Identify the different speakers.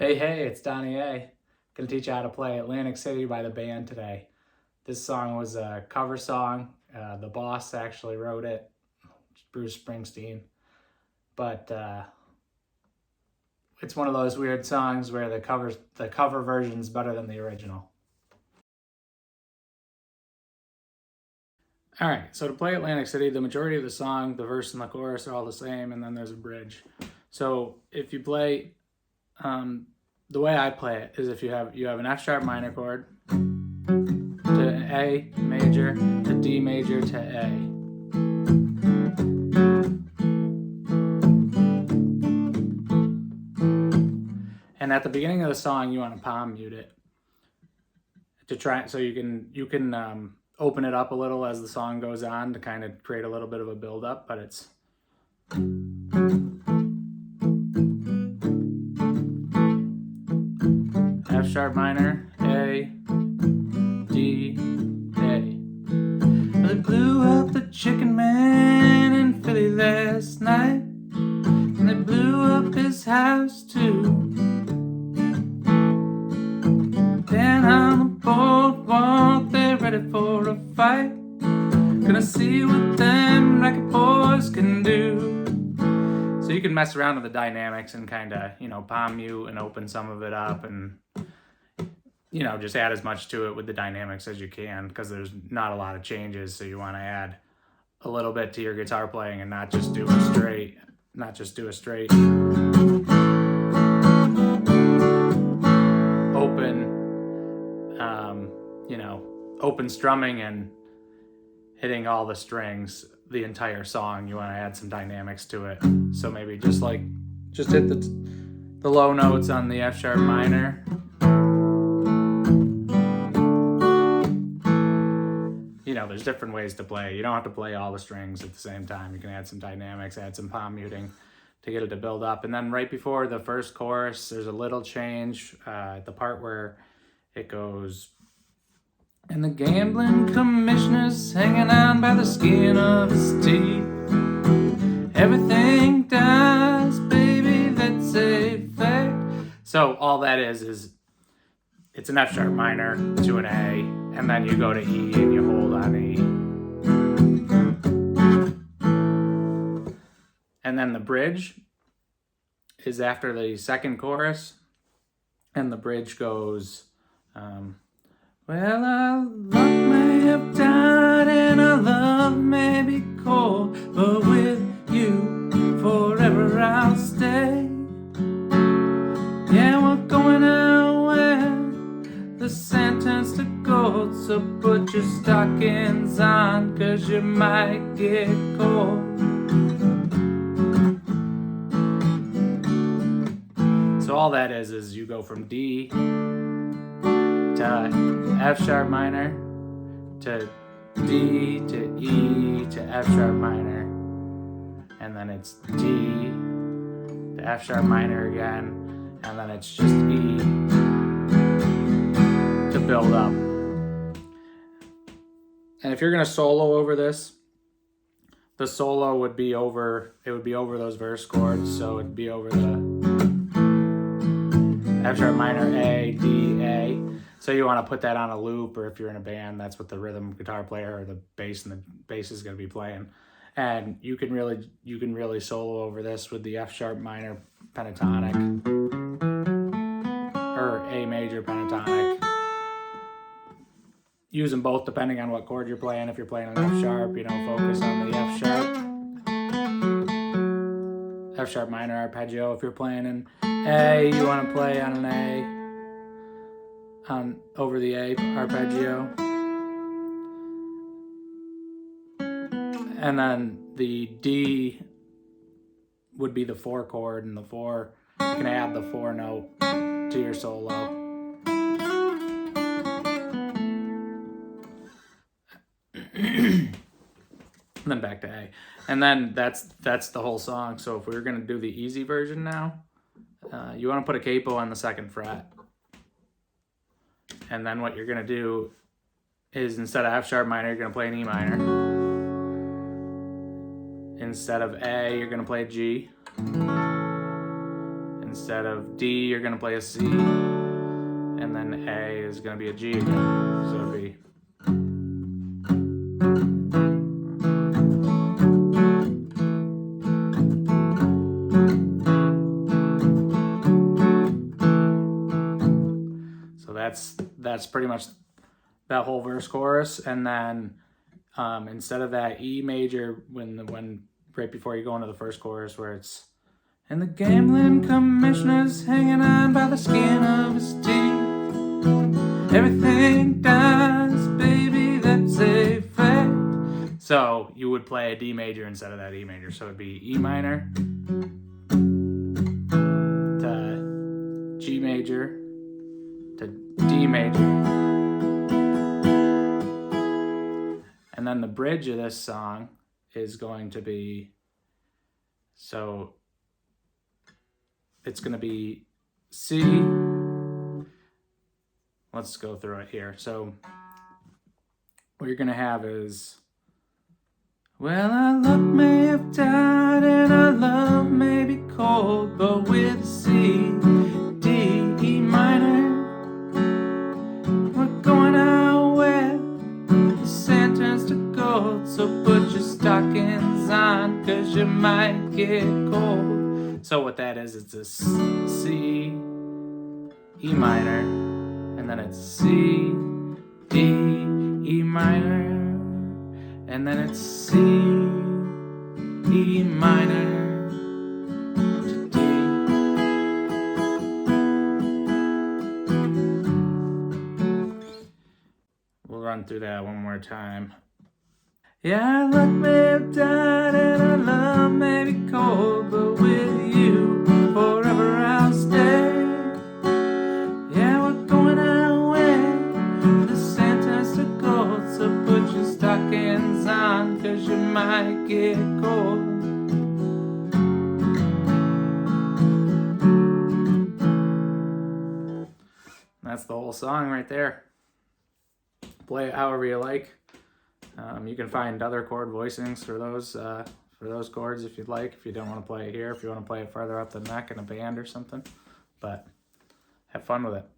Speaker 1: Hey, it's Donny A. Gonna teach you how to play Atlantic City by the band today. This song was a cover song. The boss actually wrote it, Bruce Springsteen. But it's one of those weird songs where the cover version's better than the original. All right, so to play Atlantic City, the majority of the song, the verse and the chorus are all the same, and then there's a bridge. So if you play, the way I play it is if you have an F sharp minor chord to A major to D major to A. And at the beginning of the song, you want to palm mute it to try so you can open it up a little as the song goes on to kind of create a little bit of a build up, but it's F sharp minor, A, D, A. They blew up the chicken man in Philly last night, and they blew up his house too. Down on the boardwalk, they're ready for a fight. Gonna see what them racket boys can do. So you can mess around with the dynamics and kind of, palm mute and open some of it up and, just add as much to it with the dynamics as you can, because there's not a lot of changes. So you want to add a little bit to your guitar playing and not just do a straight, open strumming and hitting all the strings the entire song. You want to add some dynamics to it. So maybe just hit the low notes on the F sharp minor. There's different ways to play. You don't have to play all the strings at the same time. You can add some dynamics, add some palm muting to get it to build up. And then right before the first chorus, there's a little change at the part where it goes, and the gambling commissioner's hanging on by the skin of his teeth. Everything dies, baby, that's a fact. So all that is it's an F sharp minor to an A, and then you go to E and you hold on E. And then the bridge is after the second chorus, and the bridge goes, well, our luck may have died and our love may be cold, but with you forever I'll stay. Yeah, we're going out where the sentence to gold, so put your stockings on, 'cause you might get cold. So all that is you go from D to F sharp minor to D to E to F sharp minor, and then it's D to F sharp minor again, and then it's just E to build up. And if you're gonna solo over this, the solo would be over those verse chords, so it'd be over the F sharp minor, A, D, A. So you want to put that on a loop, or if you're in a band, that's what the rhythm guitar player or the bass is going to be playing. And you can really solo over this with the F sharp minor pentatonic or A major pentatonic. Use them both depending on what chord you're playing. If you're playing an F sharp, focus on the F sharp minor arpeggio. If you're playing an A, you want to play on an A over the A arpeggio. And then the D would be the 4 chord, and the 4, you can add the 4 note to your solo. And then back to A. And then that's the whole song. So if we were going to do the easy version now, you want to put a capo on the 2nd fret. And then what you're going to do is, instead of F sharp minor, you're going to play an E minor. Instead of A, you're going to play a G. instead of D, you're gonna play a C, and then A is gonna be a G again. So it'd be. So that's pretty much that whole verse chorus, and then instead of that E major, when right before you go into the first chorus where it's, and the gambling commissioner's hanging on by the skin of his teeth, everything dies, baby, that's a fact. So you would play a D major instead of that E major, so it'd be E minor to G major to D major. And then the bridge of this song is going to be, so it's going to be C. Let's go through it here. So what you're going to have is, well, our luck may have died and our love may be cold, but with a C, D, E minor, we're going out where the sand turns to gold, so put your stockings on, 'cause you might get cold. So what that is, it's a C, E minor, and then it's C, D, E minor, and then it's C, E minor to D. We'll run through that one more time. Yeah, our luck may have died and our love may be cold, but with you forever I'll stay. Yeah, we're going our way, the sand turns to gold, so put your stockings on, 'cause you might get cold. That's the whole song right there. Play it however you like. You can find other chord voicings for those chords if you'd like, if you don't want to play it here, if you want to play it farther up the neck in a band or something. But have fun with it.